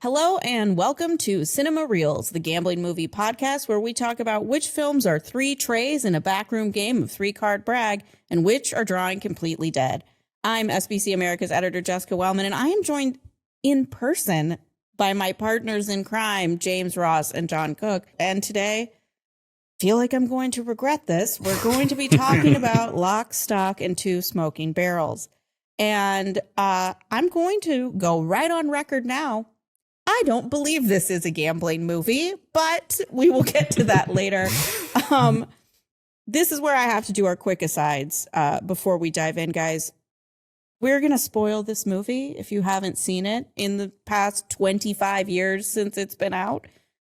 Hello and welcome to Cinema Reels, the gambling movie podcast where we talk about which films are three trays in a backroom game of three-card brag and which are drawing completely dead. I'm SBC America's editor, Jessica Welman, and I am joined in person by my partners in crime, James Ross and John Cook. And today, feel like I'm going to regret this. We're going to be talking about Lock, Stock, and Two Smoking Barrels. And I'm going to go right on record now. I don't believe this is a gambling movie, but we will get to that later. This is where I have to do our quick asides before we dive in, guys. We're going to spoil this movie if you haven't seen it in the past 25 years since it's been out.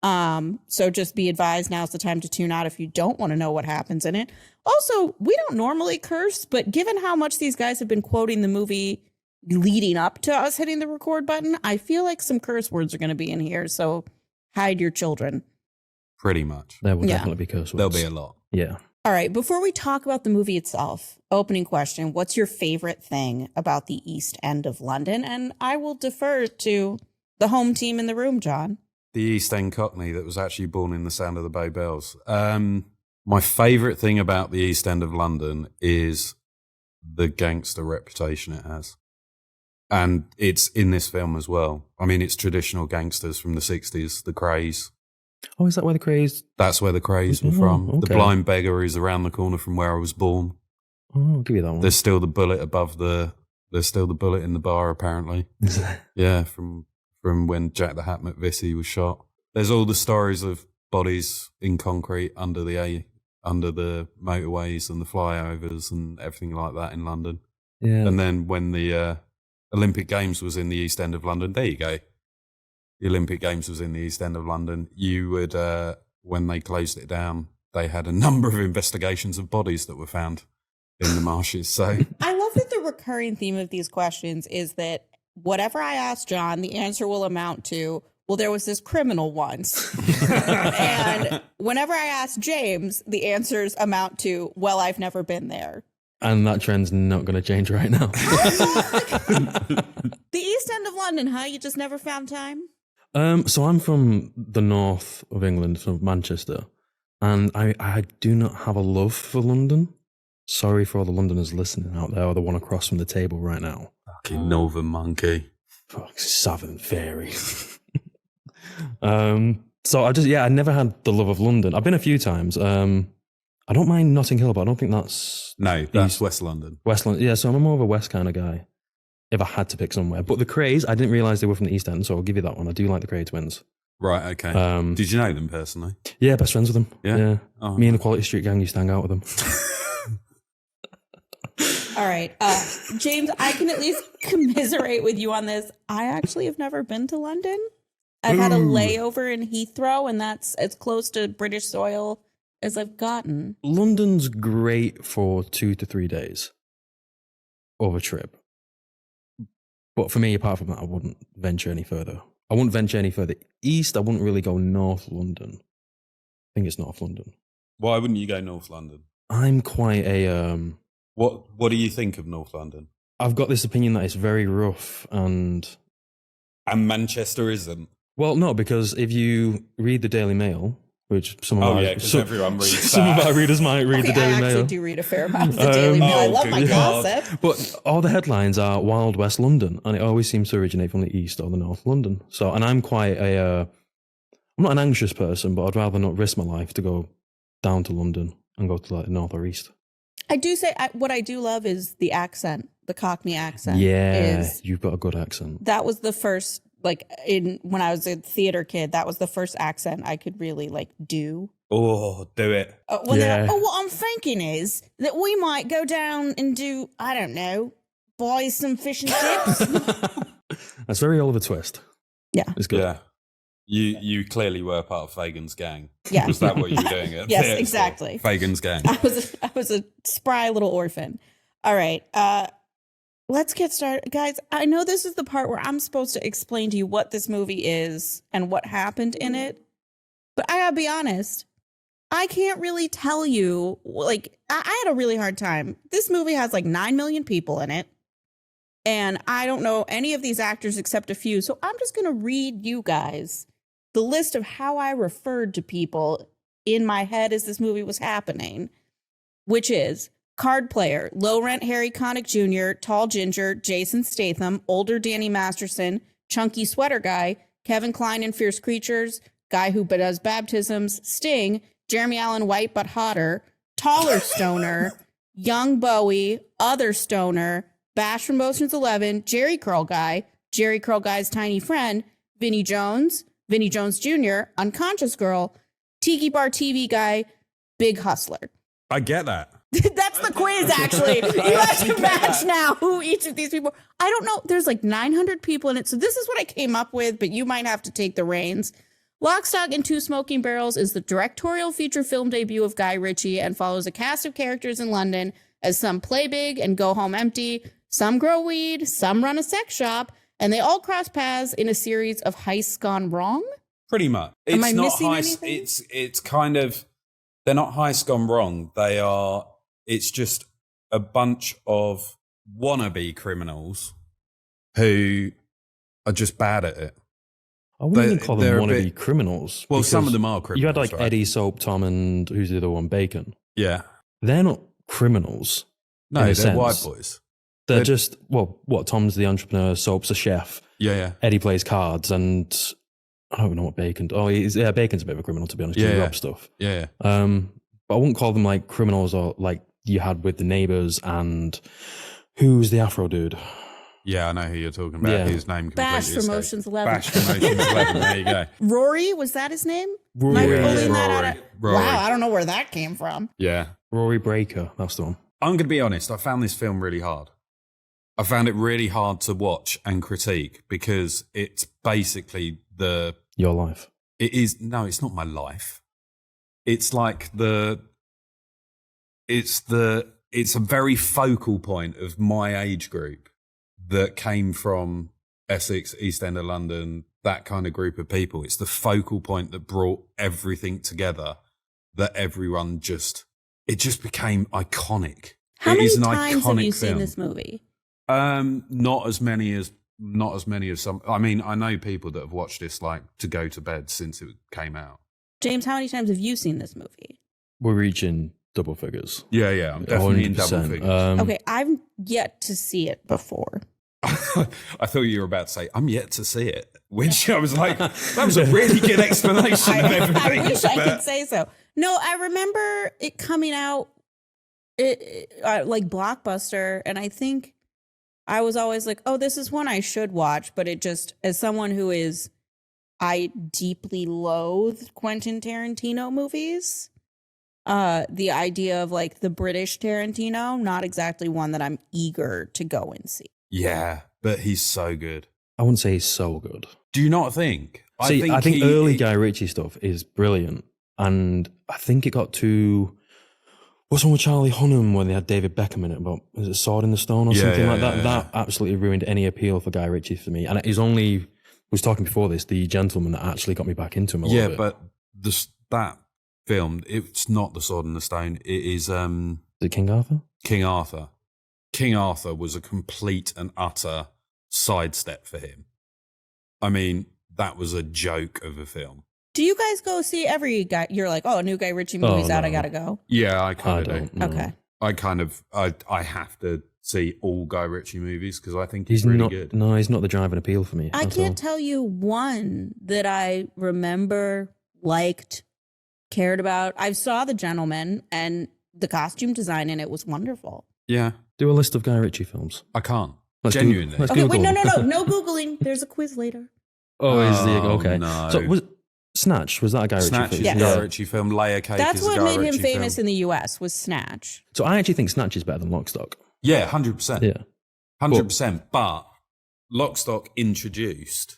So just be advised, now's the time to tune out if you don't want to know what happens in it. Also, we don't normally curse, but given how much these guys have been quoting the movie leading up to us hitting the record button, I feel like some curse words are going to be in here. So hide your children. Pretty much. There will definitely be curse words. There'll be a lot. Yeah. All right. Before we talk about the movie itself, opening question, what's your favorite thing about the East End of London? And I will defer to the home team in the room, John. The East End Cockney that was actually born in the sound of the Bow Bells. My favourite thing about the East End of London is the gangster reputation it has. And it's in this film as well. I mean, it's traditional gangsters from the 60s, the Krays. Oh, is that where the Krays? That's where the Krays were from. Okay. The Blind Beggar is around the corner from where I was born. Oh, I'll give you that one. There's still the bullet there's still the bullet in the bar, apparently. Yeah, from when Jack the Hat McVitie was shot. There's all the stories of bodies in concrete under the motorways and the flyovers and everything like that in London. Yeah. And then when the Olympic Games was in the East End of London, there you go. The Olympic Games was in the East End of London. You would, when they closed it down, they had a number of investigations of bodies that were found in the marshes. So I love that the recurring theme of these questions is that whatever I ask John, the answer will amount to, well, there was this criminal once. And whenever I ask James, the answers amount to, well, I've never been there. And that trend's not going to change right now. The East End of London, huh? You just never found time? So I'm from the north of England, from Manchester. And I do not have a love for London. Sorry for all the Londoners listening out there, or the one across from the table right now. fucking Northern Monkey. Fuck, Southern Fairy. So I never had the love of London. I've been a few times. I don't mind Notting Hill, but I don't think that's... No, that's West London. West London, yeah, so I'm more of a West kind of guy, if I had to pick somewhere. But the Krays, I didn't realise they were from the East End, so I'll give you that one. I do like the Kray twins. Right, okay. Did you know them personally? Yeah, best friends with them. Yeah? Oh, me and the Quality Street gang used to hang out with them. All right. James, I can at least commiserate with you on this. I actually have never been to London. I've had a layover in Heathrow, and that's as close to British soil as I've gotten. London's great for 2 to 3 days of a trip. But for me, apart from that, I wouldn't venture any further. I wouldn't venture any further east. I wouldn't really go North London. I think it's North London. Why wouldn't you go North London? I'm quite a... What do you think of North London? I've got this opinion that it's very rough and... And Manchester isn't? Well, no, because if you read the Daily Mail... Which some of everyone reads some of our readers might read the Daily Mail. I actually do read a fair amount of the Daily Mail. I love my gossip. But all the headlines are Wild West London, and it always seems to originate from the East or the North London. So, and I'm quite I'm not an anxious person, but I'd rather not risk my life to go down to London and go to like the North or East. I do say, what I do love is the accent, the Cockney accent. Yeah, you've got a good accent. That was the first... when I was a theater kid, that was the first accent I could really do. Oh, do it. What I'm thinking is that we might go down and do, I don't know, buy some fish and chips. That's very Oliver Twist. Yeah. It's good. Yeah. You clearly were part of Fagan's gang. Yeah. Was that what you were doing at Yes, theatre? exactly. Fagan's gang. I was a spry little orphan. All right. Let's get started. Guys, I know this is the part where I'm supposed to explain to you what this movie is and what happened in it. But I gotta be honest, I can't really tell you. I had a really hard time. This movie has 9 million people in it. And I don't know any of these actors except a few. So I'm just going to read you guys the list of how I referred to people in my head as this movie was happening, which is card player, low rent Harry Connick Jr., tall ginger, Jason Statham, older Danny Masterson, chunky sweater guy, Kevin Kline in Fierce Creatures, guy who does baptisms, Sting, Jeremy Allen White but hotter, taller stoner, young Bowie, other stoner, Bash from Ocean's 11, Jerry Curl Guy, Jerry Curl Guy's tiny friend, Vinnie Jones Jr., unconscious girl, Tiki Bar TV guy, big hustler. I get that. That's the quiz, actually. You have to match now who each of these people. I don't know. There's like 900 people in it. So this is what I came up with, but you might have to take the reins. Lock, Stock, and Two Smoking Barrels is the directorial feature film debut of Guy Ritchie and follows a cast of characters in London as some play big and go home empty, some grow weed, some run a sex shop, and they all cross paths in a series of heists gone wrong. Pretty much. Am I It's not missing heist. anything? It's kind of, they're not heists gone wrong. It's just a bunch of wannabe criminals who are just bad at it. I wouldn't even call them they're a wannabe bit- criminals. Well, some because of them are criminals. You had like right? Eddie, Soap, Tom, and who's the other one? Bacon. Yeah. They're not criminals. No, in they're a sense. white boys. They're just, well, what? Tom's the entrepreneur, Soap's a chef, Yeah. Eddie plays cards, and I don't even know what Bacon. Oh, Bacon's a bit of a criminal, to be honest. He Yeah. robs stuff. Yeah. But I wouldn't call them like criminals or like you had with the neighbors and who's the Afro dude? Yeah, I know who you're talking about. Yeah. His name completely Bash from escaped. Ocean's 11. Bash from Ocean's 11. There you go. Rory, was that his name? Rory. Am I Yeah, pulling that out of- Rory. Wow, I don't know where that came from. Yeah. Rory Breaker, that's the one. I'm going to be honest. I found this film really hard. I found it really hard to watch and critique because it's basically Your life. no, it's not my life. It's like it's a very focal point of my age group that came from Essex, East End of London, that kind of group of people. It's the focal point that brought everything together, that everyone it just became iconic. How It many is an times have iconic you seen film. this movie? Not as many as some. I mean, I know people that have watched this like to go to bed since it came out. James, how many times have you seen this movie? We're reaching double figures. Yeah, I'm definitely in double 100%. figures. Okay, I've yet to see it before. I thought you were about to say, I'm yet to see it, which I was like, that was a really good explanation of everything. I wish I but- could say so. No, I remember it coming out like Blockbuster, and I think I was always like, oh, this is one I should watch, but it just, as someone who I deeply loathe Quentin Tarantino movies. The idea of like the British Tarantino, not exactly one that I'm eager to go and see. Yeah, but he's so good. I wouldn't say he's so good. Do you not think? I think early Guy Ritchie stuff is brilliant. And I think it got to, what's one with Charlie Hunnam when they had David Beckham in it about, is it Sword in the Stone or something like that? Yeah. That absolutely ruined any appeal for Guy Ritchie for me. And it was only, was talking before this, The Gentleman that actually got me back into him a little bit. but that film, it's not The Sword in the Stone. It is Is it King Arthur? King Arthur. King Arthur was a complete and utter sidestep for him. I mean, that was a joke of a film. Do you guys go see every guy? You're like, oh, a new Guy Ritchie movie's out. I no. gotta go. Yeah, I I kind of don't do. know. Okay. I have to see all Guy Ritchie movies because I think He's he's really not, good. no, he's not the driving appeal for me. I at can't all. tell you one that I remember, liked, cared about. I saw The Gentleman, and the costume design in it was wonderful. Yeah, Do a list of Guy Ritchie films. I can't. Let's do- Genuinely. let's Okay, Google. wait, no Googling. There's a quiz later. Oh, is the, Oh, okay. no. So was Snatch, was that a Guy Snatch Ritchie is film? Yes. a Guy Ritchie film. Layer Cake That's is a what Guy made him Ritchie famous film. in the US was Snatch. So I actually think Snatch is better than Lockstock. Yeah, 100%. Yeah. 100%. But Lockstock introduced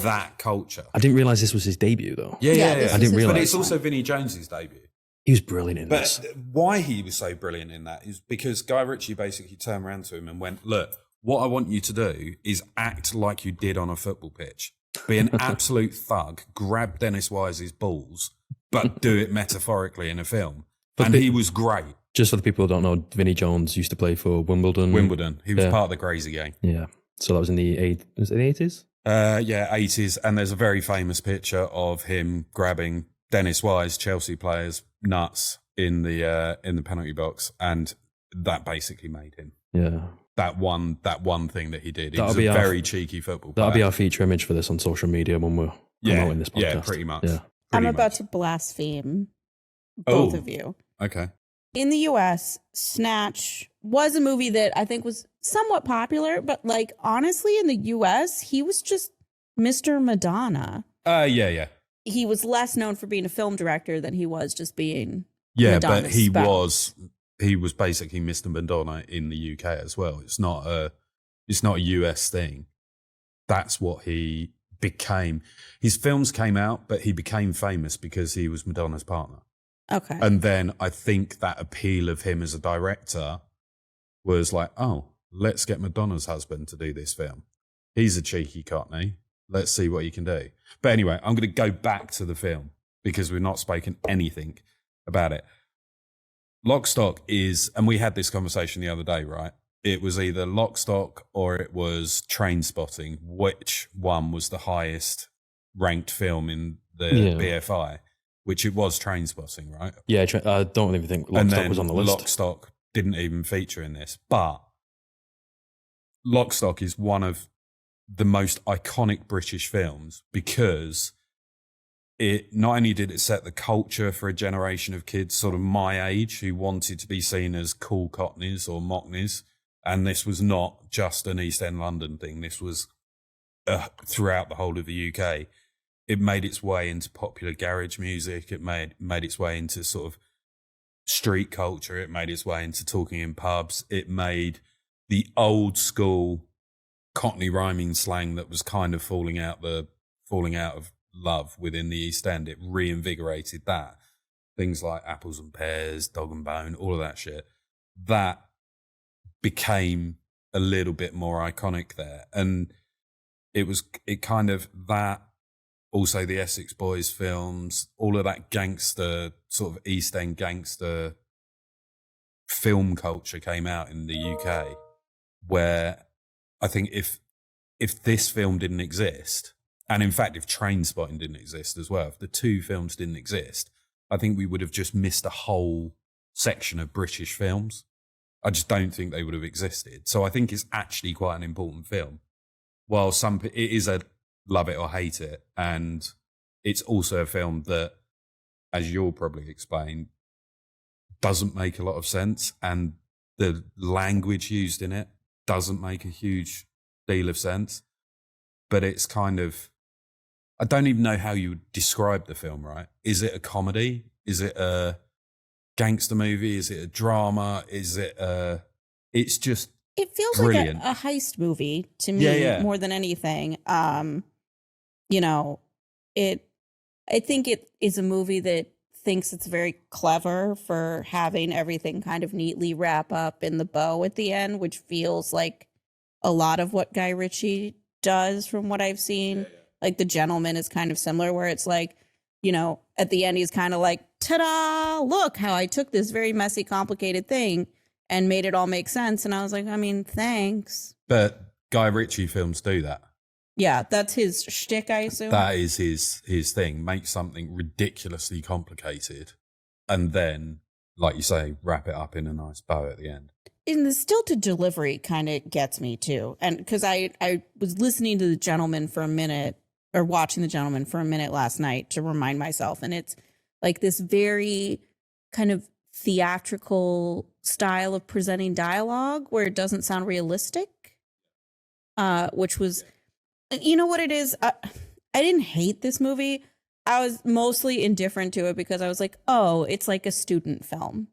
that culture. I didn't realize this was his debut though. Yeah, Yeah, yeah, this yeah. I didn't is his realise. But it's first also one. Vinnie Jones's debut. He was brilliant in this. But why he was so brilliant in that is because Guy Ritchie basically turned around to him and went, look, what I want you to do is act like you did on a football pitch. Be an absolute thug, grab Dennis Wise's balls, but do it metaphorically in a film. But And the- he was great. Just for the people who don't know, Vinnie Jones used to play for Wimbledon. He was part of the Crazy Gang. Yeah. So that was in the 80s? Yeah, 80s. And there's a very famous picture of him grabbing Dennis Wise, Chelsea player's nuts in the penalty box, and that basically made him. Yeah. That one thing that he did. He was a very cheeky football player. That'll be our feature image for this on social media when we're promoting this podcast. Yeah, pretty much. Yeah. I'm about to blaspheme both of you. Okay. In the US, Snatch was a movie that I think was somewhat popular, but like honestly, in the US, he was just Mr. Madonna. Yeah. He was less known for being a film director than he was just being Madonna's but he was basically Mr. Madonna in the UK as well. It's not a US thing. That's what he became. His films came out, but he became famous because he was Madonna's partner. Okay. And then I think that appeal of him as a director was like, oh, let's get Madonna's husband to do this film. He's a cheeky cockney. Let's see what he can do. But anyway, I'm going to go back to the film because we've not spoken anything about it. Lock, Stock is, and we had this conversation the other day, right? It was either Lock, Stock or it was Train Spotting. Which one was the highest ranked film in the BFI? Which it was Train Spotting, right? Yeah, I don't even think Lock, Stock was on the list. Lock, Stock didn't even feature in this. But Lock, Stock is one of the most iconic British films because it not only did it set the culture for a generation of kids sort of my age who wanted to be seen as cool cockneys or mockneys, and this was not just an East End London thing. This was throughout the whole of the UK. It made its way into popular garage music. It made its way into sort of street culture. It made its way into talking in pubs. It made the old school Cockney rhyming slang that was kind of falling out of love within the East End. It reinvigorated that. Things like apples and pears, dog and bone, all of that shit. That became a little bit more iconic there. And it kind of that, also the Essex Boys films, all of that gangster, sort of East End gangster film culture came out in the UK, where I think if this film didn't exist, and in fact, if Train Spotting didn't exist as well, if the two films didn't exist, I think we would have just missed a whole section of British films. I just don't think they would have existed. So I think it's actually quite an important film. While it is a love it or hate it, and it's also a film that, as you'll probably explain, doesn't make a lot of sense, and the language used in it doesn't make a huge deal of sense. But it's kind of, I don't even know how you would describe the film, right? Is it a comedy? Is it a gangster movie? Is it a drama? It's just It feels brilliant. like a heist movie to me more than anything. I think it is a movie that thinks it's very clever for having everything kind of neatly wrap up in the bow at the end, which feels like a lot of what Guy Ritchie does from what I've seen. Like The Gentleman is kind of similar, where it's like, at the end he's kind of like, ta-da, look how I took this very messy, complicated thing and made it all make sense. And I was like, I mean, thanks. But Guy Ritchie films do that. Yeah, that's his shtick, I assume. That is his thing. Make something ridiculously complicated and then, like you say, wrap it up in a nice bow at the end. And the stilted delivery kind of gets me too. And because I was listening to The Gentleman for a minute, or watching The Gentleman for a minute last night to remind myself. And it's like this very kind of theatrical style of presenting dialogue where it doesn't sound realistic, which was, you know what it is? I didn't hate this movie. I was mostly indifferent to it because I was like, oh, it's like a student film.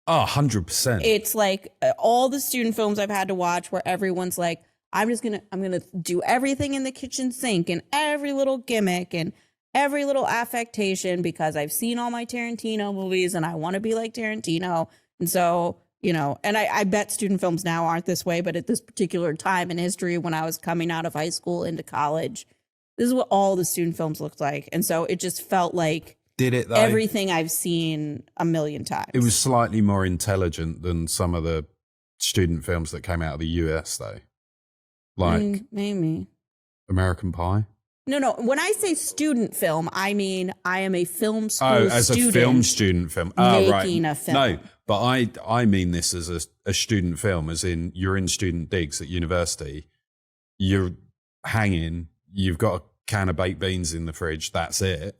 Oh, 100%. It's like all the student films I've had to watch where everyone's like, I'm going to do everything in the kitchen sink and every little gimmick and every little affectation because I've seen all my Tarantino movies and I want to be like Tarantino. And so, and I bet student films now aren't this way, but at this particular time in history, when I was coming out of high school into college, this is what all the student films looked like. And so it just felt like Did it though? everything I've seen a million times. It was slightly more intelligent than some of the student films that came out of the US, though. Like maybe American Pie. No. When I say student film, I mean I am a film school As student a film student film. making a film. No, but I mean this as a student film, as in you're in student digs at university, you're hanging, you've got a can of baked beans in the fridge, that's it.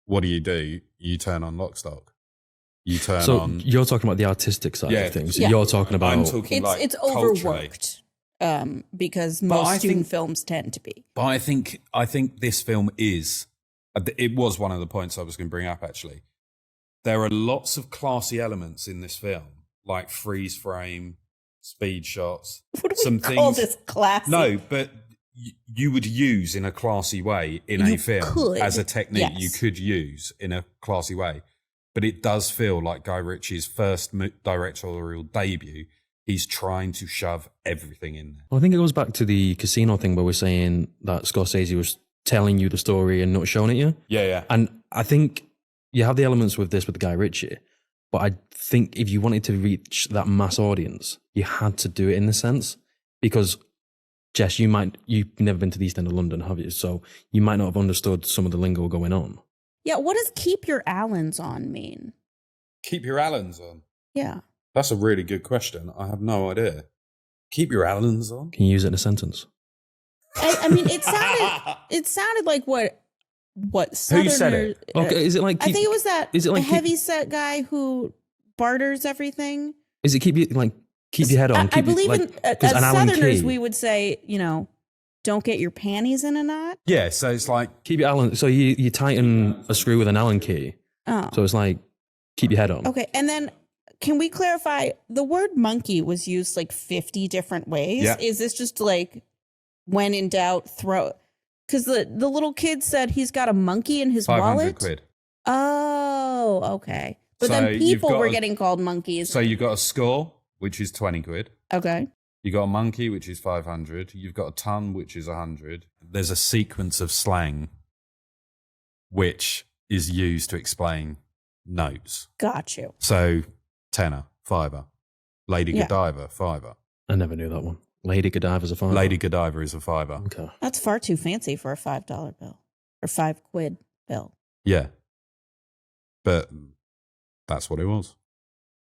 What do? You turn on Lock Stock. You turn on... So you're talking about the artistic side of things. Yeah. You're talking about... I'm talking it's overworked. Because most student films tend to be. But I think this film is... It was one of the points I was going to bring up, actually. There are lots of classy elements in this film, like freeze frame, speed shots. What do we call this classy? No, but you would use in a classy way in a film as a technique you could use in a classy way. But it does feel like Guy Ritchie's first directorial debut. He's trying to shove everything in there. Well, I think it goes back to the casino thing where we're saying that Scorsese was telling you the story and not showing it you. Yeah. And I think you have the elements with this with Guy Ritchie, but I think if you wanted to reach that mass audience, you had to do it in the sense because, Jess, you've never been to the East End of London, have you? So you might not have understood some of the lingo going on. Yeah, what does keep your Allens on mean? Keep your Allens on? Yeah. That's a really good question. I have no idea. Keep your Allens on? Can you use it in a sentence? I mean, it sounded like what Southerners... Who said it? Okay, is it like... I think it was that heavy set guy who barters everything. Is it keep your head on? I believe as Southerners, we would say, don't get your panties in a knot. Yeah, so it's like... Keep your Allen... So you tighten a screw with an Allen key. Oh. So it's like, keep your head on. Okay, and then can we clarify, the word monkey was used like 50 different ways? Yeah. Is this just like, when in doubt, throw... Because the little kid said he's got a monkey in his 500 wallet? quid. Oh, okay. But So then people were a- getting called monkeys. So you've got a score, which is 20 quid. Okay. You got a monkey, which is 500. You've got a ton, which is 100. There's a sequence of slang which is used to explain notes. Got you. So tenner, fiver. Lady Yeah. Godiva, fiver. I never knew that one. Lady Godiva's a fiver. Lady Godiva is a fiver. Okay. That's far too fancy for a $5 bill or 5 quid bill. Yeah. But that's what it was.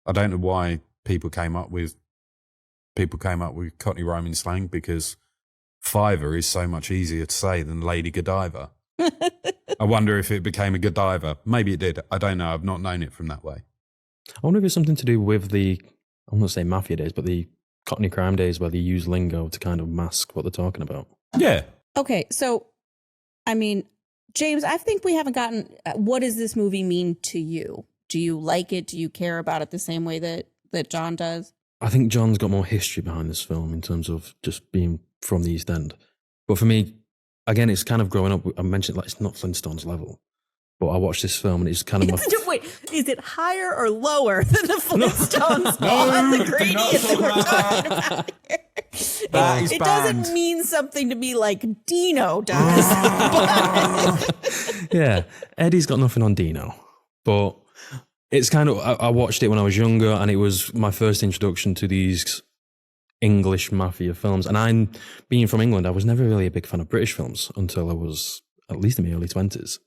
I don't know why people came up with Cockney rhyming slang, because fiver is so much easier to say than Lady Godiva. I wonder if it became a Godiva. Maybe it did. I don't know. I've not known it from that way. I wonder if it's something to do with I won't say mafia days, but the Cockney crime days where they use lingo to kind of mask what they're talking about. Yeah. Okay, so, I mean, James, I think we haven't gotten, what does this movie mean to you? Do you like it? Do you care about it the same way that John does? I think John's got more history behind this film in terms of just being from the East End. But for me, again, it's kind of growing up. I mentioned it's not Flintstones level, but I watched this film and it's kind of Wait, is it higher or lower than the Flintstones? No, the gradients that we're talking about here. That is it banned. doesn't mean something to be like Dino does. yeah, Eddie's got nothing on Dino, but it's kind of, I watched it when I was younger and it was my first introduction to these English mafia films. And I'm being from England, I was never really a big fan of British films until I was at least in my early 20s. I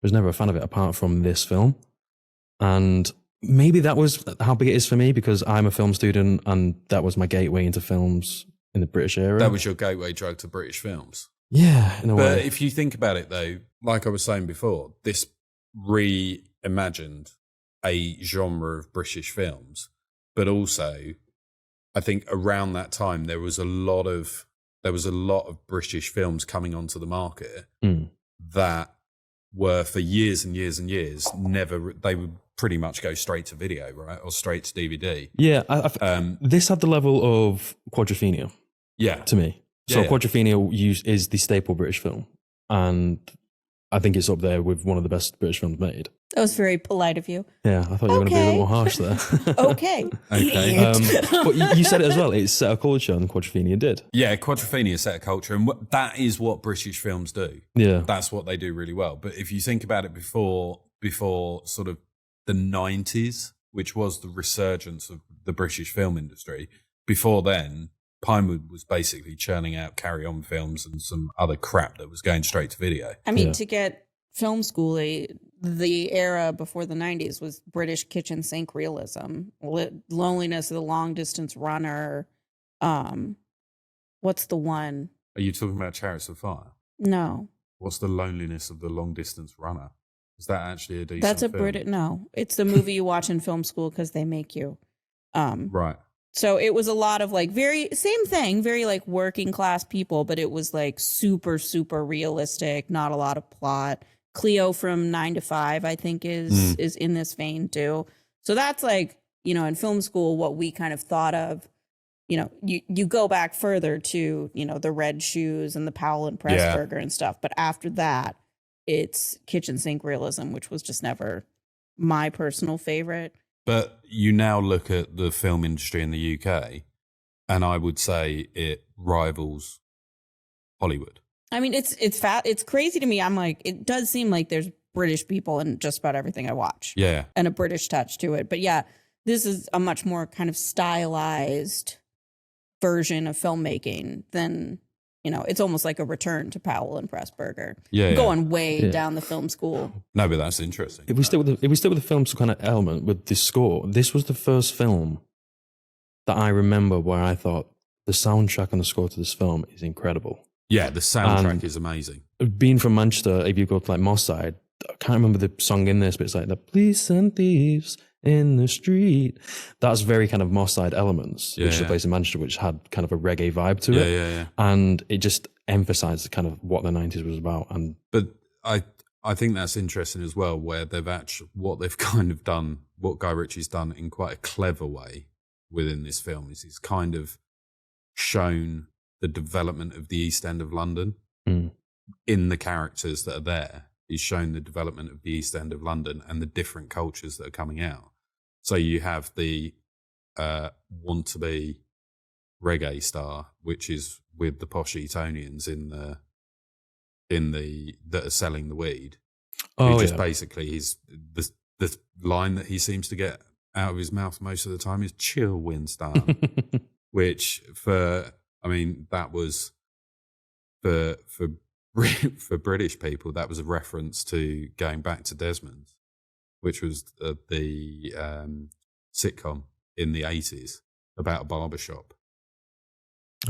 was never a fan of it apart from this film. And maybe that was how big it is for me because I'm a film student and that was my gateway into films in the British era. That was your gateway drug to British films. Yeah, in a But way. if you think about it, though, like I was saying before, this reimagined a genre of British films, but also I think around that time there was a lot of British films coming onto the market that were for years and years and years they would pretty much go straight to video, right, or straight to DVD. Yeah, this had the level of Quadrophenia. Yeah, to me. So Yeah. Quadrophenia is the staple British film, and I think it's up there with one of the best British films made. That was very polite of you. Yeah, I thought you were going to be a little more harsh there. Okay. But you said it as well. It's set a culture, and Quadrophenia did. Yeah, Quadrophenia set a culture, and that is what British films do. Yeah. That's what they do really well. But if you think about it before sort of the 90s, which was the resurgence of the British film industry, before then, Pinewood was basically churning out carry-on films and some other crap that was going straight to video. I mean, to get film schooly, the era before the 90s was British kitchen sink realism. Loneliness of the Long Distance Runner. What's the one? Are you talking about Chariots of Fire? No. What's the Loneliness of the Long Distance Runner? Is that actually a decent That's a film? British... No. It's the movie you watch in film school because they make you. Right. So it was a lot of like same thing, very like working class people, but it was like super, super realistic, not a lot of plot. Cleo from 9 to 5, I think is in this vein too. So that's like, in film school, what we kind of thought of, you go back further to, the Red Shoes and the Powell and Pressburger and stuff. But after that, it's kitchen sink realism, which was just never my personal favorite. But you now look at the film industry in the UK, and I would say it rivals Hollywood. I mean, it's crazy to me. I'm like, it does seem like there's British people in just about everything I watch. Yeah. And a British touch to it. But yeah, this is a much more kind of stylized version of filmmaking than, it's almost like a return to Powell and Pressburger. Going way down the film school. No, but that's interesting. If we stick with the film kind of element with this score, this was the first film that I remember where I thought the soundtrack and the score to this film is incredible. Yeah, the soundtrack is amazing. Being from Manchester, if you go to like Moss Side, I can't remember the song in this, but it's like the police and thieves in the street. That's very kind of Moss Side elements, which is a place in Manchester which had kind of a reggae vibe to it. Yeah. And it just emphasized kind of what the 90s was about. But I think that's interesting as well, where what they've kind of done, what Guy Ritchie's done in quite a clever way within this film is he's kind of shown the development of the East End of London in the characters that are there. He's shown the development of the East End of London and the different cultures that are coming out. So you have the want-to-be reggae star, which is with the posh Etonians that are selling the weed. Basically, he's the line that he seems to get out of his mouth most of the time is "chill, Winston," which that was for British people, that was a reference to going back to Desmond's, which was the sitcom in the 80s about a barbershop.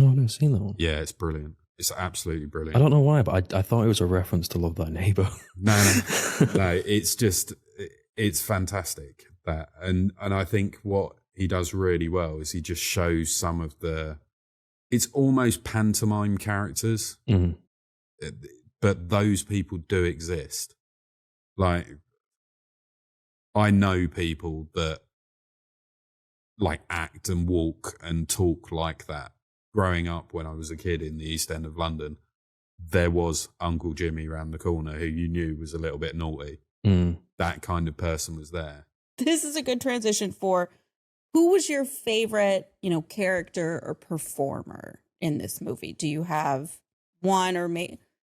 Oh, I've never seen that one. Yeah, it's brilliant. It's absolutely brilliant. I don't know why, but I thought it was a reference to Love Thy Neighbor. No, it's fantastic. That and I think what he does really well is he just shows some of it's almost pantomime characters. Mm-hmm. But those people do exist. Like, I know people that like act and walk and talk like that. Growing up when I was a kid in the East End of London, there was Uncle Jimmy around the corner who you knew was a little bit naughty. That kind of person was there. This is a good transition for who was your favorite, character or performer in this movie? Do you have one or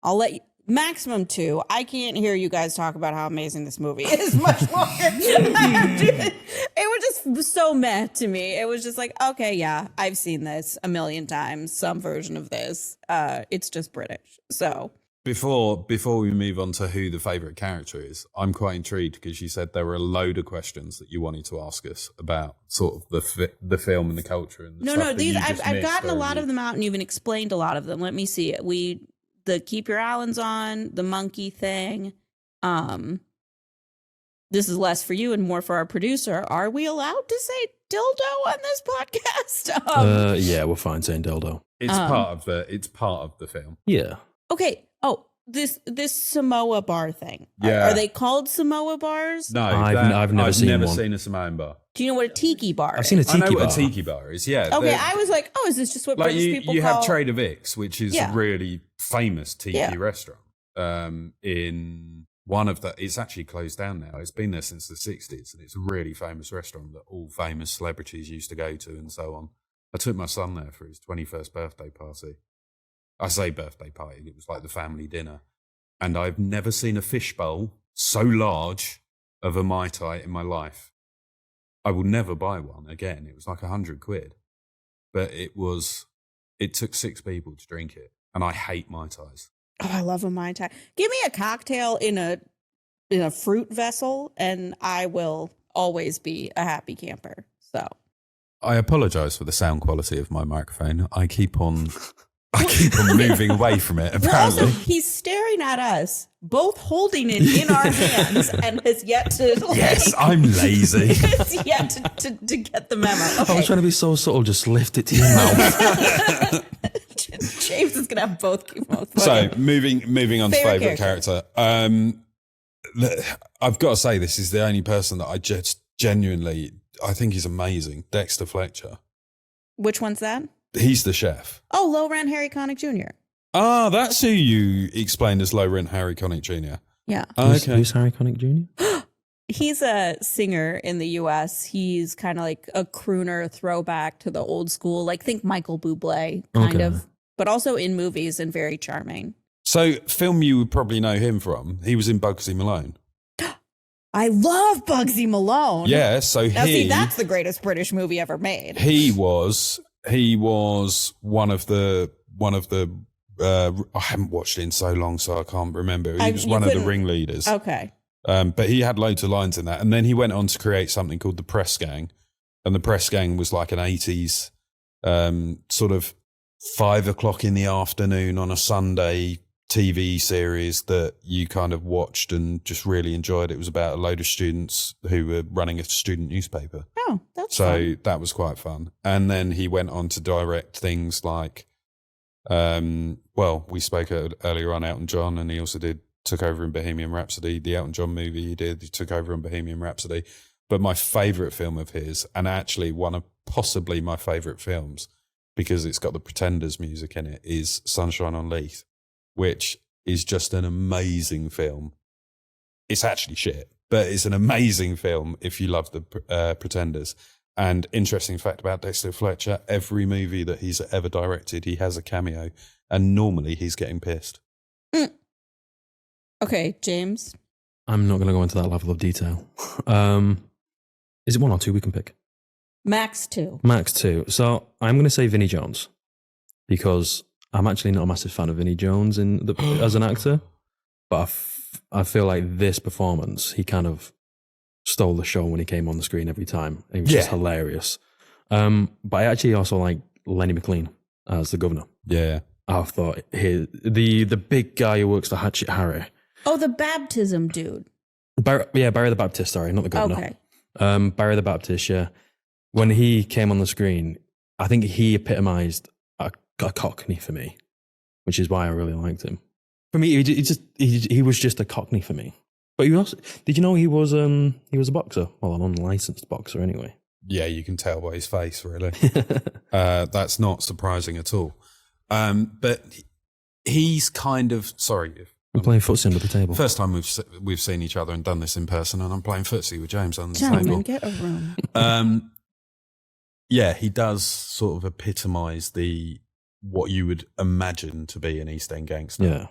I'll let you, maximum 2. I can't hear you guys talk about how amazing this movie is much longer. It was just so meh to me. It was just like, okay, yeah, I've seen this a million times, some version of this. It's just British. So before we move on to who the favorite character is, I'm quite intrigued because you said there were a load of questions that you wanted to ask us about sort of the film and the culture. And these I've gotten a lot of them out, and you've explained a lot of them. Let me see. The Keep Your Allens On, the monkey thing. This is less for you and more for our producer. Are we allowed to say dildo on this podcast? Yeah, we're fine saying dildo. It's part of the film. Yeah. Okay. Oh, this Samoa bar thing. Yeah. Are they called Samoa bars? No, I've never seen a Samoan bar. Do you know what a tiki bar is? I've seen a tiki bar. I know what a tiki bar is, yeah. Okay, I was like, is this just what British people call... You have Trader Vic's, which is a really famous tiki restaurant. in one of the, it's actually closed down now. It's been there since the 60s, and it's a really famous restaurant that all famous celebrities used to go to and so on. I took my son there for his 21st birthday party. I say birthday party, it was like the family dinner. And I've never seen a fishbowl so large of a Mai Tai in my life. I will never buy one again. It was like £100. But it took 6 people to drink it. And I hate Mai Tais. Oh, I love a Mai Tai. Give me a cocktail in a fruit vessel, and I will always be a happy camper. So I apologise for the sound quality of my microphone. I keep on moving away from it, apparently. Also, he's staring at us, both holding it in our hands, and has yet to... Yes, I'm lazy. has yet to get the memo. Okay. I was trying to be so subtle, just lift it to your mouth. James is going to have both. So, moving on to favourite character. I've got to say, this is the only person that I just genuinely, I think he's amazing. Dexter Fletcher. Which one's that? He's the chef. Oh, Low Rent Harry Connick Jr. Ah, that's who you explained as Low Rent Harry Connick Jr. Yeah. Oh, okay. Who's Harry Connick Jr.? He's a singer in the U.S. He's kind of like a crooner throwback to the old school, like think Michael Bublé kind of, but also in movies and very charming. So, film you would probably know him from. He was in Bugsy Malone. I love Bugsy Malone. Yeah, so now, see, that's the greatest British movie ever made. He was one of the I haven't watched it in so long, so I can't remember. He was one of the ringleaders. Okay. But he had loads of lines in that. And then he went on to create something called The Press Gang. And The Press Gang was like an 80s sort of 5 o'clock in the afternoon on a Sunday TV series that you kind of watched and just really enjoyed. It was about a load of students who were running a student newspaper. Oh, that's so fun. That was quite fun. And then he went on to direct things like, we spoke earlier on Elton John, and he also took over in Bohemian Rhapsody, the Elton John movie he took over in Bohemian Rhapsody. But my favourite film of his, and actually one of possibly my favourite films, because it's got the Pretenders music in it, is Sunshine on Leith, which is just an amazing film. It's actually shit, but it's an amazing film if you love the Pretenders. And interesting fact about Dexter Fletcher, every movie that he's ever directed, he has a cameo, and normally he's getting pissed. Okay, James. I'm not going to go into that level of detail. Is it 1 or 2 we can pick? Max 2. Max 2. So I'm going to say Vinnie Jones, because I'm actually not a massive fan of Vinnie Jones as an actor, but I feel like this performance, he kind of stole the show when he came on the screen every time. It was just hilarious. But I actually also like Lenny McLean as the governor. Yeah. I thought the big guy who works for Hatchet Harry. Oh, the baptism dude. Barry the Baptist, sorry, not the governor. Okay. Barry the Baptist, yeah. When he came on the screen, I think he epitomized a Cockney for me, which is why I really liked him. For me, he was just a Cockney for me. But he also, did you know he was a boxer? Well, an unlicensed boxer anyway. Yeah, you can tell by his face, really. That's not surprising at all. But he's kind of, sorry. I'm playing footsie under the table. First time we've seen each other and done this in person, and I'm playing footsie with James on the Gentlemen, table. get a room. Yeah, he does sort of epitomise what you would imagine to be an East End gangster.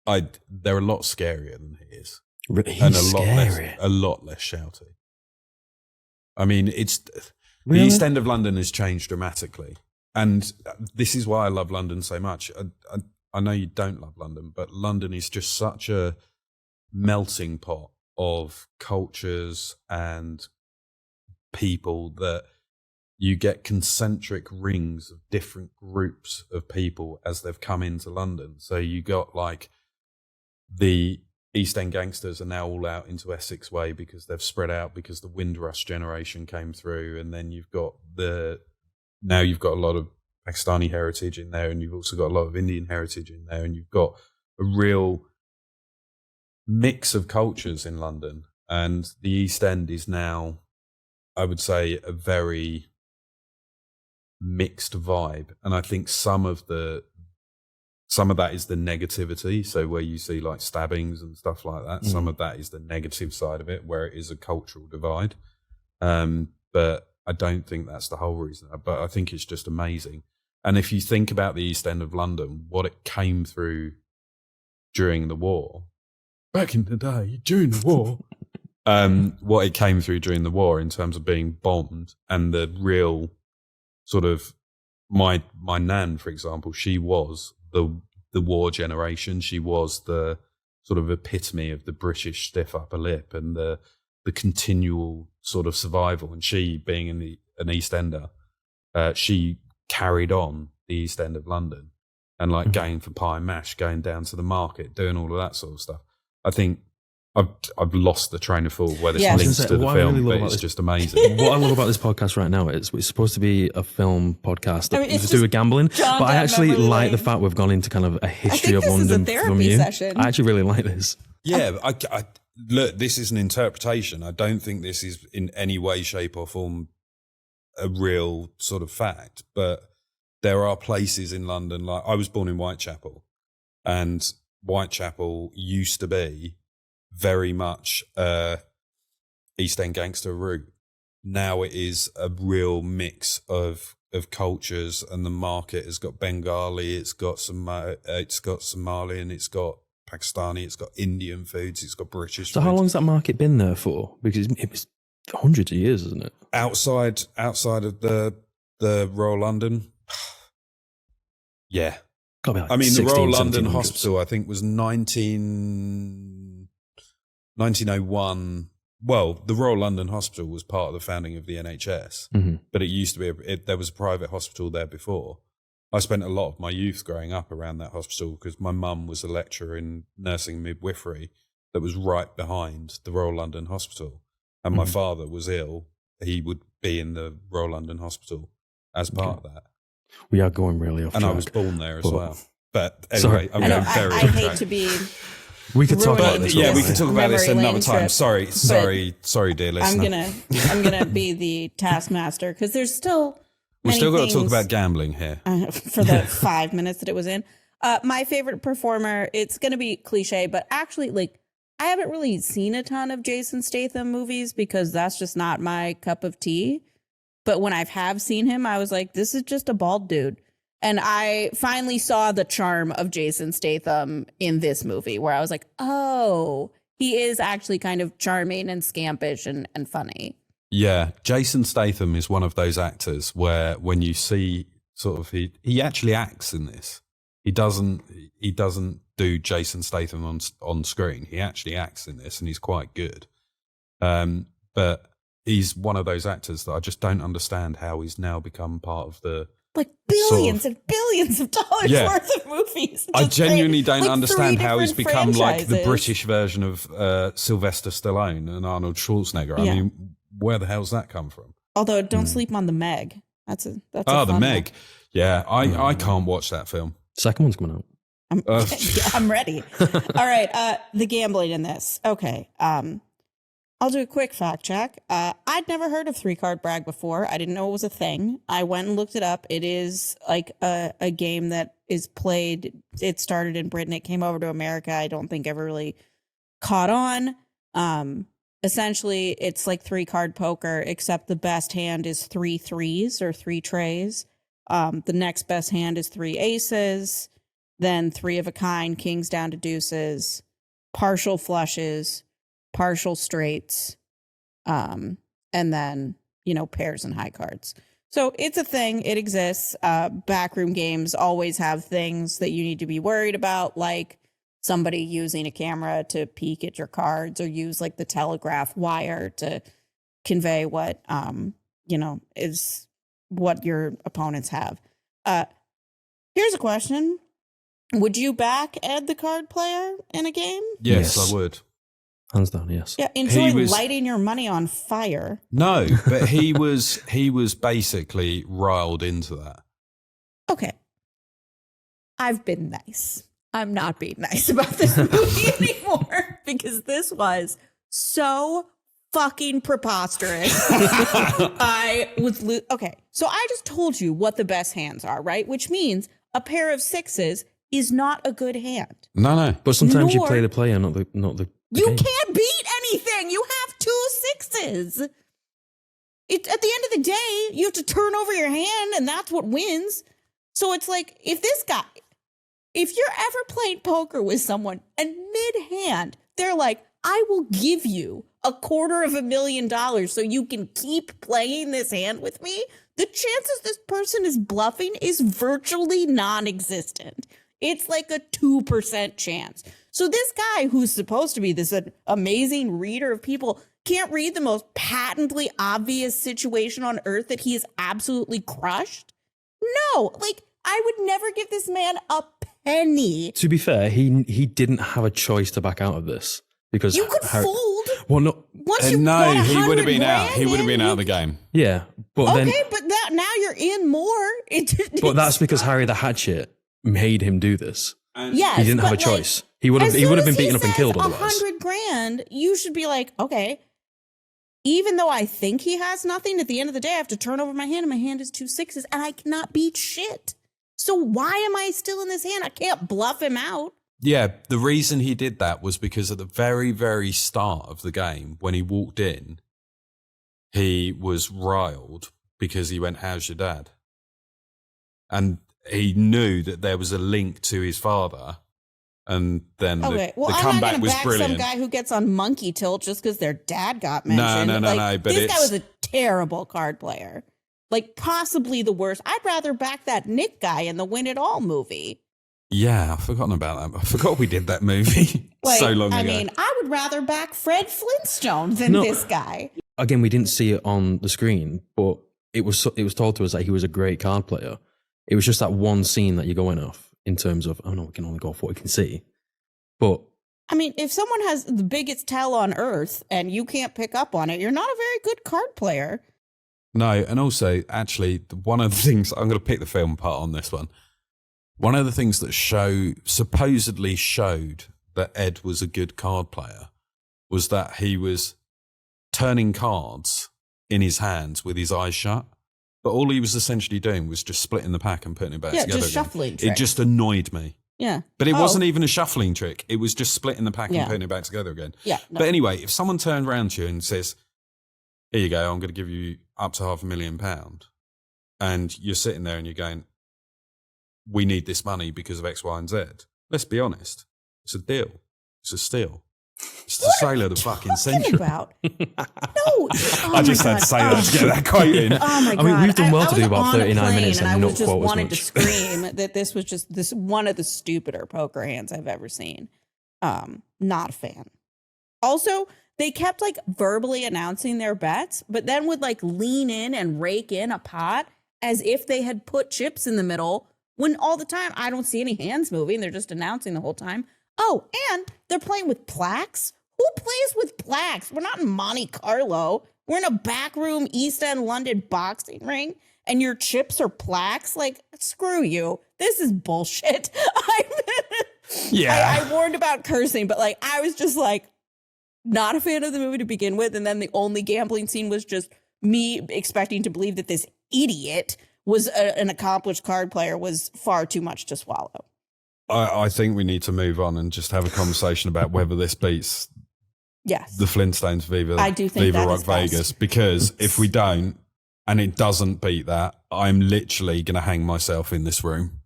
Yeah. They're a lot scarier than he is. He's and scary. a lot less shouty. I mean, the Really? East End of London has changed dramatically. And this is why I love London so much. I know you don't love London, but London is just such a melting pot of cultures and people that you get concentric rings of different groups of people as they've come into London. So you got like the East End gangsters are now all out into Essex Way because they've spread out because the Windrush generation came through. And then you've got a lot of Pakistani heritage in there, and you've also got a lot of Indian heritage in there, and you've got a real mix of cultures in London. And the East End is now, I would say, a very mixed vibe. And I think some of the some of that is the negativity. So where you see like stabbings and stuff like that, some of that is the negative side of it, where it is a cultural divide. But I don't think that's the whole reason. But I think it's just amazing. And if you think about the East End of London, what it came through during the war, back in the day, during the war, what it came through during the war in terms of being bombed, and the real sort of, my nan, for example, she was the war generation. She was the sort of epitome of the British stiff upper lip and the continual sort of survival. And she, being an East Ender, she carried on the East End of London and like going for pie and mash, going down to the market, doing all of that sort of stuff. I think I've lost the train of thought where this links to the film, but it's just amazing. What I love about this podcast right now is it's supposed to be a film podcast to do with gambling, but I actually like the fact we've gone into kind of a history of London from you. Session. I actually really like this. Yeah, I look, this is an interpretation. I don't think this is in any way, shape or form a real sort of fact, but there are places in London, like I was born in Whitechapel, and Whitechapel used to be very much East End gangster route. Now it is a real mix of cultures, and the market has got Bengali, it's got Somalian, it's got Pakistani, it's got Indian foods, it's got British So foods. how long's that market been there for? Because it was hundreds of years, isn't it? Outside of the Royal London, yeah. Like I mean, 16, the Royal London 1700s. Hospital, I think, was 1901. Well, the Royal London Hospital was part of the founding of the NHS, but it used to be, there was a private hospital there before. I spent a lot of my youth growing up around that hospital because my mum was a lecturer in nursing midwifery that was right behind the Royal London Hospital. And my father was ill. He would be in the Royal London Hospital as part of that. We are going really off track. And I was born there as well. But anyway, I'm going very I off hate track. to be... We could talk about this. Yeah, we can talk about this memory another lane time. trip, Sorry, dear listener. I'm gonna be the taskmaster because there's still We've many still got to talk things, about gambling here. for the 5 minutes that it was in. My favorite performer, it's gonna be cliche, but actually, like, I haven't really seen a ton of Jason Statham movies because that's just not my cup of tea. But when I have seen him, I was like, this is just a bald dude. And I finally saw the charm of Jason Statham in this movie where I was like, oh, he is actually kind of charming and scampish and funny. Yeah, Jason Statham is one of those actors where when you see sort of he actually acts in this. He doesn't do Jason Statham on screen. He actually acts in this, and he's quite good. But he's one of those actors that I just don't understand how he's now become part of the like billions and billions of dollars worth of movies. I genuinely don't like understand how he's become like the franchises. British version of Sylvester Stallone and Arnold Schwarzenegger. I mean, where the hell's that come from? Although, don't sleep on the Meg. That's a the fun Meg. one. Yeah, I can't watch that film. Second one's coming out. I'm ready. All right, the gambling in this. Okay, I'll do a quick fact check. I'd never heard of 3-card brag before. I didn't know it was a thing. I went and looked it up. It is like a game that is played. It started in Britain. It came over to America. I don't think ever really caught on. Essentially, it's like 3-card poker, except the best hand is 3 threes or 3 trays. The next best hand is 3 aces, then 3 of a kind, kings down to deuces, partial flushes, partial straights, and then, pairs and high cards. So it's a thing. It exists. Backroom games always have things that you need to be worried about, like somebody using a camera to peek at your cards or use like the telegraph wire to convey what, is what your opponents have. Here's a question. Would you back Ed the card player in a game? Yes. I would. Hands down, yes. Yeah, enjoy lighting your money on fire. No, but he was basically riled into that. Okay. I've been nice. I'm not being nice about this movie anymore because this was so fucking preposterous. I was okay. So I just told you what the best hands are, right? Which means a pair of 6s is not a good hand. No. But sometimes you Nor- play the player, not the You game. can't beat anything. You have 2 6s. At the end of the day, you have to turn over your hand, and that's what wins. So it's like, if you're ever playing poker with someone and mid-hand, they're like, I will give you $250,000 so you can keep playing this hand with me, the chances this person is bluffing is virtually non-existent. It's like a 2% chance. So this guy who's supposed to be this amazing reader of people can't read the most patently obvious situation on earth that he is absolutely crushed? No, like, I would never give this man a penny. To be fair, he didn't have a choice to back out of this because You could fold. Well, no, Once you no, got he would have been out. 100 He would have been grand out in, of the game. yeah, but Okay, then but now you're in more. but that's because Harry the Hatchet made him do this. Yes, He didn't have a but, like, choice. He would have as been soon as beaten up and says killed otherwise. 100 grand, you should be like, okay, even though I think he has nothing, at the end of the day, I have to turn over my hand, and my hand is 2 6s, and I cannot beat shit. So why am I still in this hand? I can't bluff him out. Yeah, the reason he did that was because at the very, very start of the game, when he walked in, he was riled because he went, "How's your dad?" And he knew that there was a link to his father. And then Okay, well, the I'm not comeback going to was back brilliant. some guy who gets on monkey tilt just because their dad got mentioned. No, but this guy it's- was a terrible card player. Like, possibly the worst. I'd rather back that Nick guy in the Win It All movie. Yeah, I've forgotten about that. I forgot we did that movie Like, so long I ago. mean, I would rather back Fred Flintstone than No. this guy. Again, we didn't see it on the screen, but it was told to us that he was a great card player. It was just that one scene that you're going off in terms of, oh no, we can only go off what we can see. But I mean, if someone has the biggest tell on earth and you can't pick up on it, you're not a very good card player. No, and also, actually, one of the things, I'm going to pick the film apart on this one. One of the things that supposedly showed that Ed was a good card player was that he was turning cards in his hands with his eyes shut. But all he was essentially doing was just splitting the pack and putting it back Yeah, together just again. shuffling It tricks. just annoyed me. Yeah. But it Oh, wasn't even a shuffling trick. It was just splitting the pack Yeah. and putting it back together again. Yeah. No. But anyway, if someone turned around to you and says, "Here you go, I'm going to give you up to £500,000," and you're sitting there and you're going, "We need this money because of X, Y, and Z." Let's be honest. It's a deal. It's a steal. It's the sale of the fucking Talking century. about? No. I just had to say that to get that quote in. Oh my god! mean, we've done well I to was do about on a 39 plane minutes and I not was just quote as wanted to much. scream that this was just this one of the stupider poker hands I've ever seen. Not a fan. Also, they kept like verbally announcing their bets, but then would like lean in and rake in a pot as if they had put chips in the middle. When all the time I don't see any hands moving, they're just announcing the whole time. Oh, and they're playing with plaques. Who plays with plaques? We're not in Monte Carlo. We're in a backroom East End London boxing ring, and your chips are plaques? Like, screw you. This is bullshit. Yeah. I warned about cursing, but like, I was just like, not a fan of the movie to begin with. And then the only gambling scene was just me expecting to believe that this idiot was an accomplished card player was far too much to swallow. I think we need to move on and just have a conversation about whether this beats Yes. the Flintstones Viva, I do think Viva that Rock is best. Vegas, because if we don't and it doesn't beat that, I'm literally going to hang myself in this room.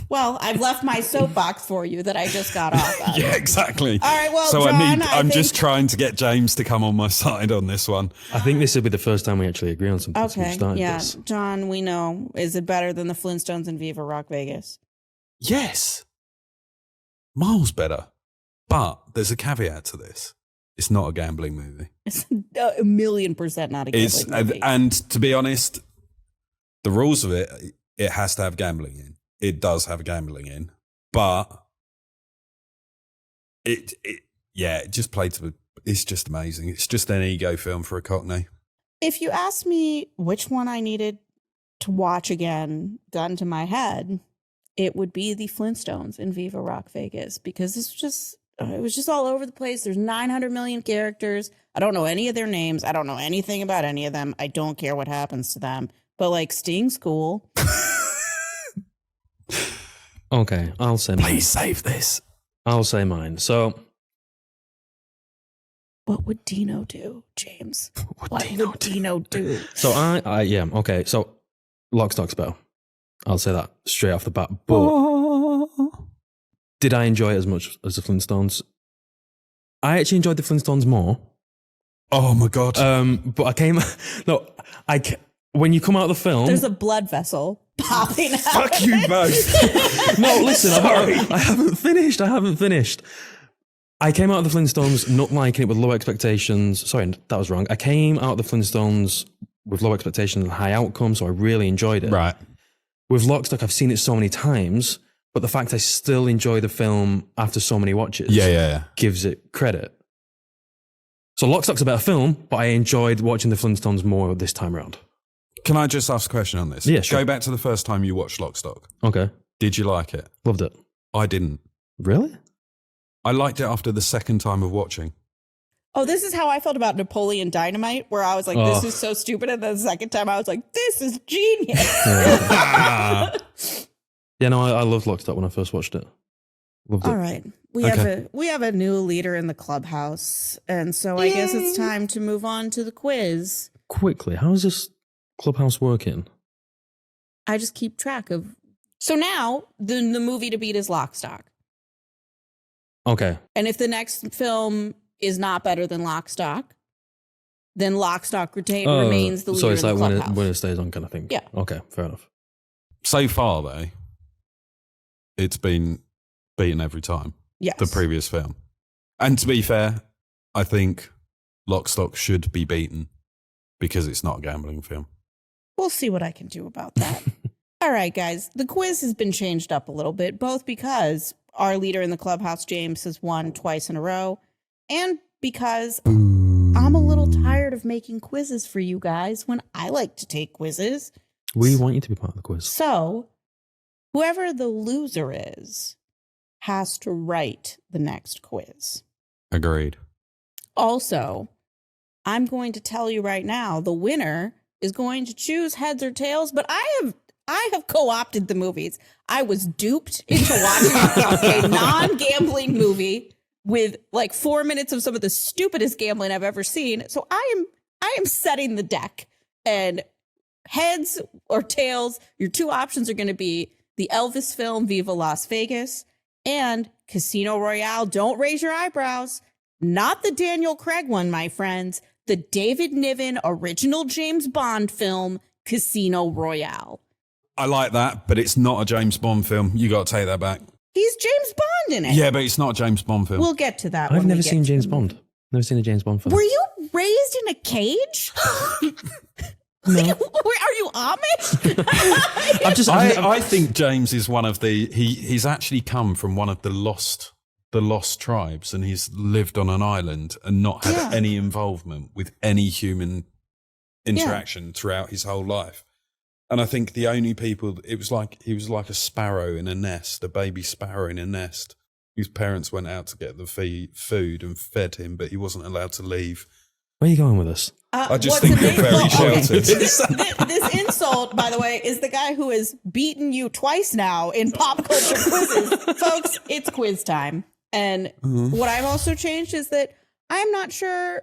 Well, I've left my soapbox for you that I just got off of. Yeah, exactly. All right, well, so John, I'm I just think- trying to get James to come on my side on this one. I think this will be the first time we actually agree on something since we Okay, started yeah. this. John, we know. Is it better than the Flintstones and Viva Rock Vegas? Yes. Miles better. But there's a caveat to this. It's not a gambling movie. It's 1,000,000% not a It's gambling movie. and to be honest, the rules of it has to have gambling in. It does have gambling in, but it just played to. It's just amazing. It's just an ego film for a Cockney. If you ask me which one I needed to watch again, gun to my head, it would be the Flintstones in Viva Rock Vegas, because this was just, it was just all over the place. There's 900 million characters. I don't know any of their names. I don't know anything about any of them. I don't care what happens to them. But like, Sting's cool. Okay, I'll say mine. Please save this. I'll say mine. So, What would Dino do, James? What would Dino do? so yeah, okay. So, Lock, Stock's better. I'll say that straight off the bat. But did I enjoy it as much as the Flintstones? I actually enjoyed the Flintstones more. Oh my God. But when you come out of the film, There's a blood vessel popping out. Fuck you both. no, listen, I haven't finished. I came out of the Flintstones not liking it with low expectations. Sorry, that was wrong. I came out of the Flintstones with low expectations and high outcome, so I really enjoyed it. Right. With Lock, Stock, I've seen it so many times, but the fact I still enjoy the film after so many watches gives it credit. So Lock, Stock's a better film, but I enjoyed watching the Flintstones more this time around. Can I just ask a question on this? Yeah, sure. Go back to the first time you watched Lock, Stock. Okay. Did you like it? Loved it. I didn't. Really? I liked it after the second time of watching. Oh, this is how I felt about Napoleon Dynamite, where I was like, this is so stupid. And then the second time I was like, this is genius. Yeah, no, I loved Lock, Stock when I first watched it. Loved it. All right. We have a new leader in the clubhouse. And so I guess it's time to move on to the quiz. Quickly, how is this clubhouse working? I just keep track of. So now the movie to beat is Lock, Stock. Okay. And if the next film is not better than Lock, Stock, then Lock, Stock remains the leader so it's in the like clubhouse. when it stays on kind of thing. Yeah. Okay, fair enough. So far, though, it's been beaten every time. Yes. The previous film. And to be fair, I think Lock, Stock should be beaten because it's not a gambling film. We'll see what I can do about that. All right, guys. The quiz has been changed up a little bit, both because our leader in the clubhouse, James, has won twice in a row, and because I'm a little tired of making quizzes for you guys when I like to take quizzes. We want you to be part of the quiz. So whoever the loser is has to write the next quiz. Agreed. Also, I'm going to tell you right now, the winner is going to choose heads or tails, but I have co-opted the movies. I was duped into watching a non-gambling movie with like 4 minutes of some of the stupidest gambling I've ever seen. So I am setting the deck, and heads or tails, your two options are going to be the Elvis film Viva Las Vegas and Casino Royale. Don't raise your eyebrows. Not the Daniel Craig one, my friends. The David Niven original James Bond film, Casino Royale. I like that, but it's not a James Bond film. You got to take that back. He's James Bond in it. Yeah, but it's not a James Bond film. We'll get to that. I've never seen James Bond. Never seen a James Bond film. Were you raised in a cage? No. Are you Amish? I think James is one of the he's actually come from one of the lost tribes, and he's lived on an island and not had any involvement with any human interaction throughout his whole life. And I think the only people, he was like a sparrow in a nest, a baby sparrow in a nest, whose parents went out to get the food and fed him, but he wasn't allowed to leave. Where are you going with this? I just think you're very sheltered. This insult, by the way, is the guy who has beaten you twice now in pop culture quizzes. Folks, it's quiz time. And what I've also changed is that I'm not sure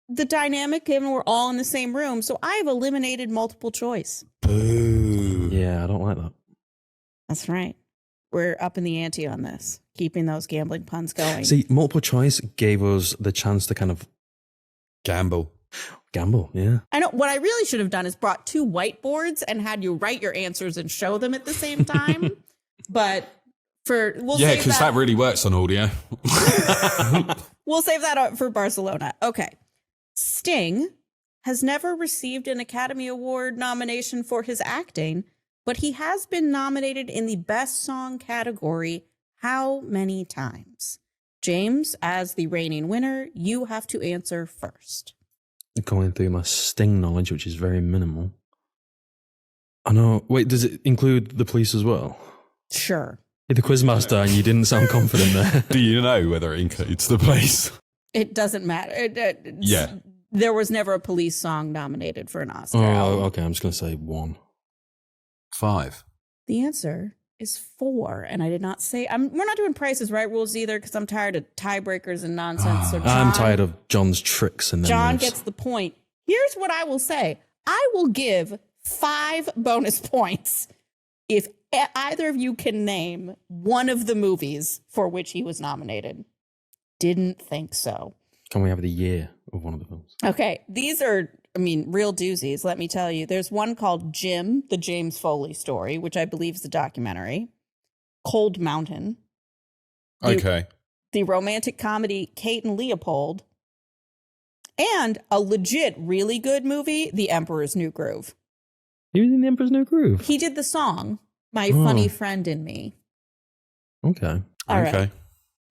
the dynamic, given we're all in the same room. So I've eliminated multiple choice. Boo. Yeah, I don't like that. That's right. We're up in the ante on this, keeping those gambling puns going. See, multiple choice gave us the chance to kind of Gamble, yeah. I know what I really should have done is brought two whiteboards and had you write your answers and show them at the same time. But because that really works on audio. We'll save that up for Barcelona. Okay. Sting has never received an Academy Award nomination for his acting, but he has been nominated in the Best Song category how many times? James, as the reigning winner, you have to answer first. Going through my Sting knowledge, which is very minimal. I know. Wait, does it include the police as well? Sure. You're the quizmaster and you didn't sound confident there. Do you know whether it includes the police? It doesn't matter. Yeah. There was never a police song nominated for an Oscar. Oh, okay. I'm just going to say 1. 5. The answer is 4, and I did not say. We're not doing Prices Right rules either because I'm tired of tiebreakers and nonsense. So I'm tired of John's tricks and John gets the point. Here's what I will say: I will give 5 bonus points if either of you can name one of the movies for which he was nominated. Didn't think so. Can we have the year of one of the films? Okay, these are, real doozies, let me tell you. There's one called Jim, the James Foley story, which I believe is a documentary. Cold Mountain. The romantic comedy Kate and Leopold. And a legit, really good movie, The Emperor's New Groove. He was in The Emperor's New Groove? He did the song, My Funny Friend and Me. Okay. All right.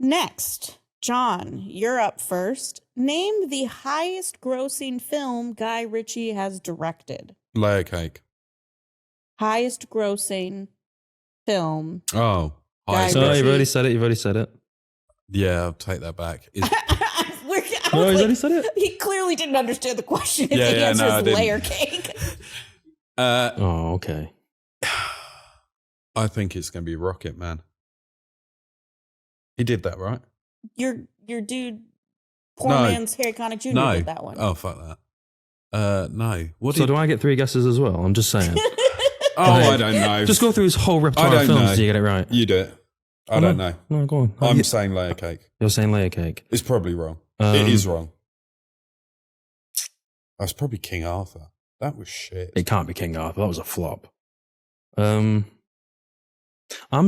Next, John, you're up first. Name the highest grossing film Guy Ritchie has directed. Layer Cake. Highest grossing film. Oh. Guy So Ritchie. you've already said it. Yeah, I'll take that back. He's already said it? He clearly didn't understand the question. If Yeah, the yeah, answer no, I is didn't. layer cake. Okay. I think it's going to be Rocket Man. He did that, right? Your dude, poor man's Harry Connick Jr. No. did that one. Oh, fuck that. No. So do I get 3 guesses as well? I'm just saying. I don't know. Just go through his whole repertoire of films until you get it right. You do it. I don't know. No, go on. I'm saying Layer Cake. You're saying Layer Cake. It's probably wrong. It is wrong. That's probably King Arthur. That was shit. It can't be King Arthur. That was a flop. I'm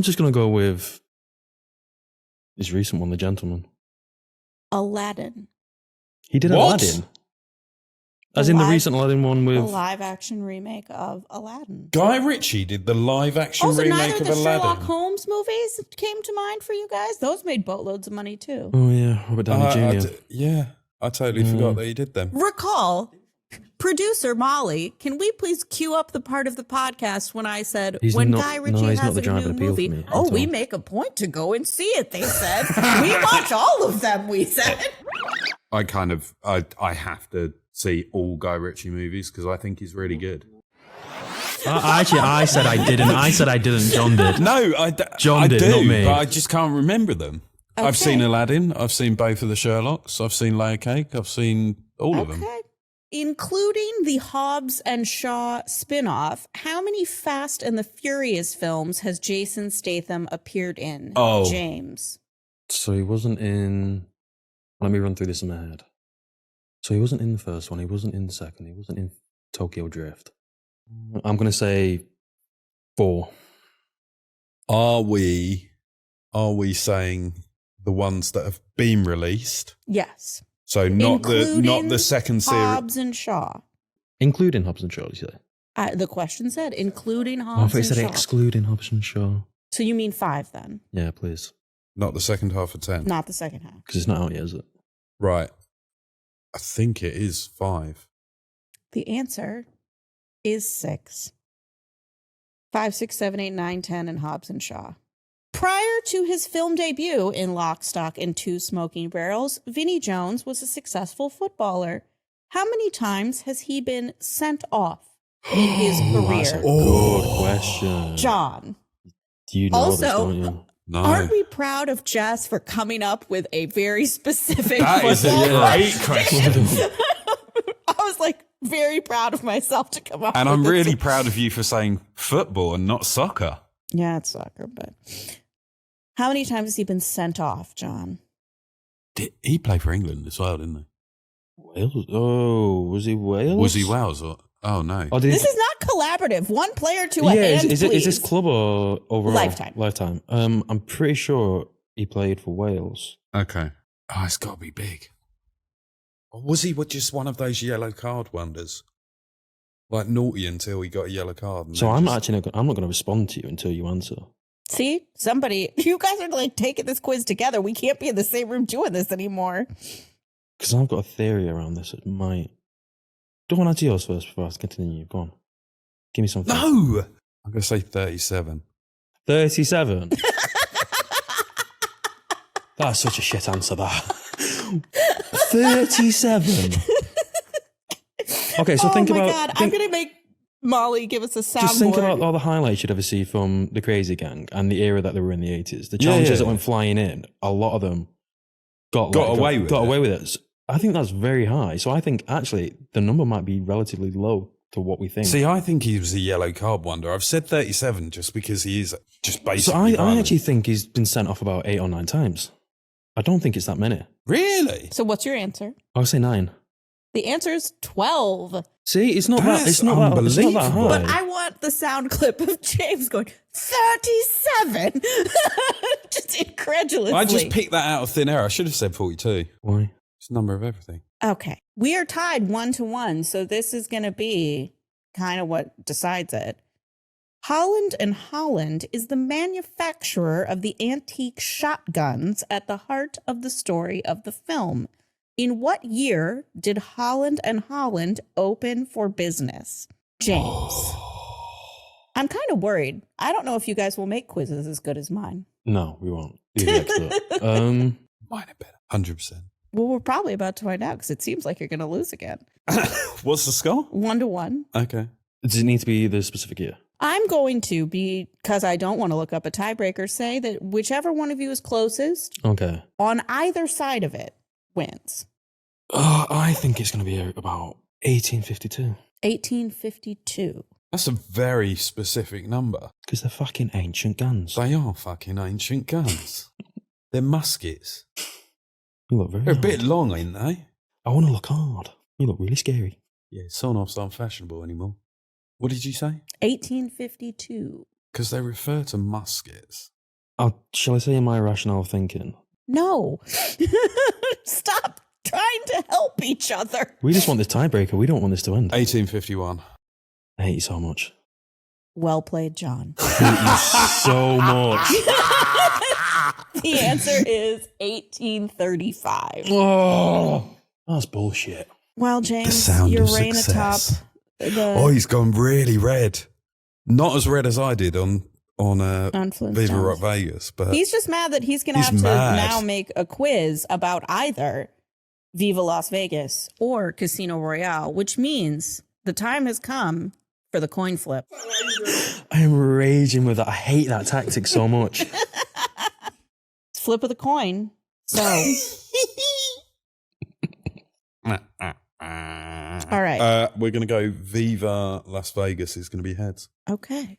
just going to go with his recent one, The Gentleman. Aladdin. He did What? Aladdin. As in the recent Aladdin one The with... live action remake of Aladdin. Guy Ritchie did the live action Also, remake neither of of the Aladdin. Sherlock Holmes movies came to mind for you guys. Those made boatloads of money too. Oh, yeah. Robert Downey Jr. I totally forgot that he did them. Recall, producer Molly, can we please cue up the part of the podcast when I said He's when not- Guy no, Ritchie he's not has the a driving new appeal movie? for me. Oh, That's we all. make a point to go and see it. They said we watch all of them. We said. I have to see all Guy Ritchie movies because I think he's really good. Actually, I said I didn't. I said I didn't. John did. No, John I did, do, not me. but I just can't remember them. Okay. I've seen Aladdin. I've seen both of the Sherlocks. I've seen Layer Cake. I've seen all of them. Including the Hobbs and Shaw spinoff, how many Fast and the Furious films has Jason Statham appeared in? Oh. James. So he wasn't in... Let me run through this in my head. So he wasn't in the first one. He wasn't in the second. He wasn't in Tokyo Drift. I'm going to say 4. Are we saying the ones that have been released? Yes. So not the second series. Hobbs and Shaw. Including Hobbs and Shaw, you say? The question said including Oh, I Hobbs thought you and said Shaw. excluding Hobbs and Shaw. So you mean 5 then? Yeah, please. Not the second half of 10. Not the second half. Because it's not out yet, is it? Right. I think it is 5. The answer is 6. 5, 6, 7, 8, 9, 10, and Hobbs and Shaw. Prior to his film debut in Lock, Stock, and Two Smoking Barrels, Vinnie Jones was a successful footballer. How many times has he been sent off in his That's a career? good question. John. Do you know Also, this, don't you? No. Aren't we proud of Jess for coming up with a very specific That is a football great question. I was like very proud of myself to come up And with I'm this. really proud of you for saying football and not soccer. Yeah, it's soccer, but how many times has he been sent off, John? He played for England as well, didn't he? Wales? Oh, was he Wales? Was he Wales? Oh, no. Oh, did This he... is not collaborative. One player to a Yeah, hand, is this please. club or overall? Lifetime. Lifetime. I'm pretty sure he played for Wales. Okay. Oh, it's got to be big. Or was he just one of those yellow card wonders? Like naughty until he got a yellow card. So I'm not going to respond to you until you answer. See, you guys are like taking this quiz together. We can't be in the same room doing this anymore. Because I've got a theory around this. It might... Do you want to answer yours first before I continue? Go on. Give me something. No! I'm going to say 37. 37? That's such a shit answer, that. 37? Okay, so Oh think my about... God, think- I'm going to make Molly, give us a soundboard. Just think about all the highlights you'd ever see from the Crazy Gang and the era that they were in the 80s. The challenges that went flying in, a lot of them got away with it. I think that's very high. So I think actually the number might be relatively low to what we think. See, I think he was a yellow card wonder. I've said 37 just because he is just basically. So I actually think he's been sent off about 8 or 9 times. I don't think it's that many. Really? So what's your answer? I would say 9. The answer is 12. See, it's not that high. But I want the sound clip of James going, 37? Just incredulously. I just picked that out of thin air. I should have said 42. Why? It's the number of everything. Okay. We are tied 1-1, so this is going to be kind of what decides it. Holland & Holland is the manufacturer of the antique shotguns at the heart of the story of the film. In what year did Holland & Holland open for business? James. I'm kind of worried. I don't know if you guys will make quizzes as good as mine. No, we won't. You're the expert. Mine are better. 100%. Well, we're probably about to find out because it seems like you're going to lose again. What's the score? 1-1. Okay. Does it need to be the specific year? I'm going to, because I don't want to look up a tiebreaker, say that whichever one of you is closest on either side of it wins. I think it's going to be about 1852. 1852. That's a very specific number. Because they're fucking ancient guns. They are fucking ancient guns. They're muskets. You look very They're hard. a bit long, ain't they? I want to look hard. You look really scary. Yeah, Sonoffs aren't fashionable anymore. What did you say? 1852. Because they refer to muskets. Shall I say my rationale thinking? No. Stop trying to help each other. We just want this tiebreaker. We don't want this to end. 1851. I hate you so much. Well played, John. I hate you so much. The answer is 1835. Oh, that's bullshit. Well, The James, sound your of reign success. atop Oh, he's gone really red. Not as red as I did on Flintstones. Viva Rock Vegas, but He's just mad that he's going to have to now make a quiz about either Viva Las Vegas or Casino Royale, which means the time has come for the coin flip. I am raging with that. I hate that tactic so much. Flip of the coin. So, all right. we're going to go Viva Las Vegas is going to be heads. Okay.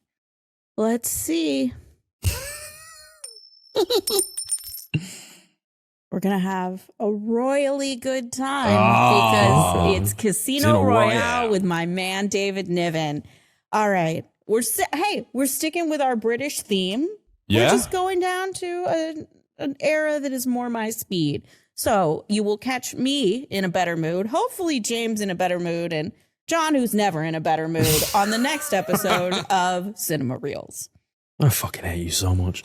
Let's see. We're going to have a royally good time because it's Casino Royale with my man, David Niven. All right. We're sticking with our British theme. Yeah. We're just going down to an era that is more my speed. So you will catch me in a better mood, hopefully James in a better mood, and John, who's never in a better mood, on the next episode of Cinema Reels. I fucking hate you so much.